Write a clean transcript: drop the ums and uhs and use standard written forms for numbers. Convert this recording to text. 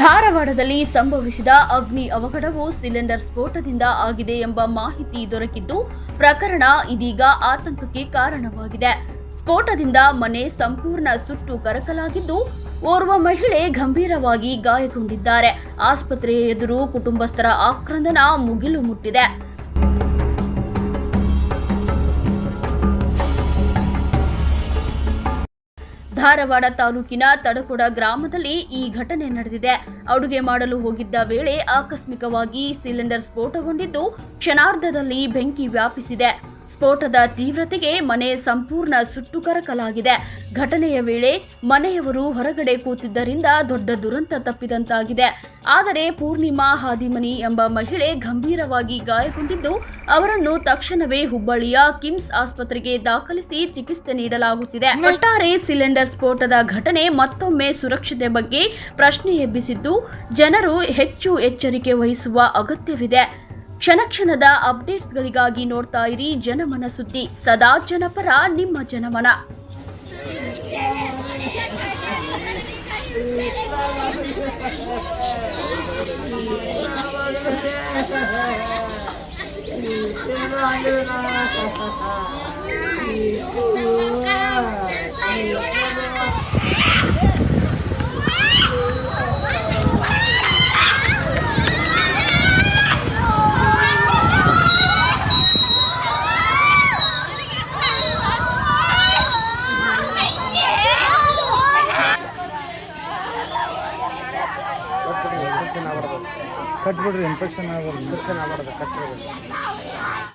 ಧಾರವಾಡದಲ್ಲಿ ಸಂಭವಿಸಿದ ಅಗ್ನಿ ಅವಘಡವು ಸಿಲಿಂಡರ್ ಸ್ಫೋಟದಿಂದ ಆಗಿದೆ ಎಂಬ ಮಾಹಿತಿ ದೊರಕಿದ್ದು ಪ್ರಕರಣ ಇದೀಗ ಆತಂಕಕ್ಕೆ ಕಾರಣವಾಗಿದೆ. ಸ್ಫೋಟದಿಂದ ಮನೆ ಸಂಪೂರ್ಣ ಸುಟ್ಟು ಕರಕಲಾಗಿದ್ದು ಓರ್ವ ಮಹಿಳೆ ಗಂಭೀರವಾಗಿ ಗಾಯಗೊಂಡಿದ್ದಾರೆ. ಆಸ್ಪತ್ರೆಯ ಎದುರು ಕುಟುಂಬಸ್ಥರ ಆಕ್ರಂದನ ಮುಗಿಲು ಮುಟ್ಟಿದೆ. ಧಾರವಾಡ ತಾಲೂಕಿನ ತಡಕೊಡ ಗ್ರಾಮದಲ್ಲಿ ಈ ಘಟನೆ ನಡೆದಿದೆ. ಅಡುಗೆ ಮಾಡಲು ಹೋಗಿದ್ದ ವೇಳೆ ಆಕಸ್ಮಿಕವಾಗಿ ಸಿಲಿಂಡರ್ ಸ್ಫೋಟಗೊಂಡಿದ್ದು ಕ್ಷಣಾರ್ಧದಲ್ಲಿ ಬೆಂಕಿ ವ್ಯಾಪಿಸಿದೆ. ಸ್ಫೋಟದ ತೀವ್ರತೆಗೆ ಮನೆ ಸಂಪೂರ್ಣ ಸುಟ್ಟು ಕರಕಲಾಗಿದೆ. ಘಟನೆಯ ವೇಳೆ ಮನೆಯವರು ಹೊರಗಡೆ ಕೂತಿದ್ದರಿಂದ ದೊಡ್ಡ ದುರಂತ ತಪ್ಪಿದಂತಾಗಿದೆ. ಆದರೆ ಪೂರ್ಣಿಮಾ ಹಾದಿಮನಿ ಎಂಬ ಮಹಿಳೆ ಗಂಭೀರವಾಗಿ ಗಾಯಗೊಂಡಿದ್ದು ಅವರನ್ನು ತಕ್ಷಣವೇ ಹುಬ್ಬಳ್ಳಿಯ ಕಿಮ್ಸ್ ಆಸ್ಪತ್ರೆಗೆ ದಾಖಲಿಸಿ ಚಿಕಿತ್ಸೆ ನೀಡಲಾಗುತ್ತಿದೆ. ಒಟ್ಟಾರೆ ಸಿಲಿಂಡರ್ ಸ್ಫೋಟದ ಘಟನೆ ಮತ್ತೊಮ್ಮೆ ಸುರಕ್ಷತೆ ಬಗ್ಗೆ ಪ್ರಶ್ನೆ ಎಬ್ಬಿಸಿದ್ದು ಜನರು ಹೆಚ್ಚು ಎಚ್ಚರಿಕೆ ವಹಿಸುವ ಅಗತ್ಯವಿದೆ. ಕ್ಷಣದ ಅಪ್ಡೇಟ್ಸ್ಗಳಿಗಾಗಿ ನೋಡ್ತಾ ಇರಿ ಜನಮನ ಸುದ್ದಿ. ಸದಾ ಜನಪರ, ನಿಮ್ಮ ಜನಮನ. ಕಟ್ಬಿಡ್ರಿ, ಇನ್ಫೆಕ್ಷನ್ ಆಗಬಾರ್ದು. ಕಟ್ಬಿಡ್ರಿ.